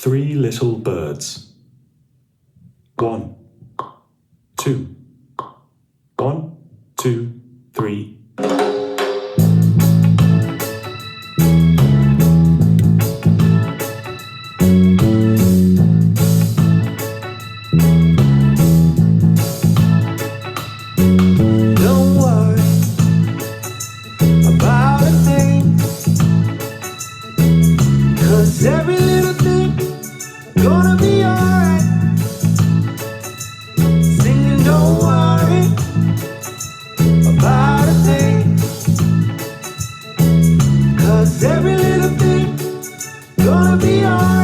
Three little birds. 1, 2. 1, 2, 3. Don't worry about a thing, 'cause every little thing gonna be alright. Singing, don't worry about a thing, 'cause every little thing gonna be alright.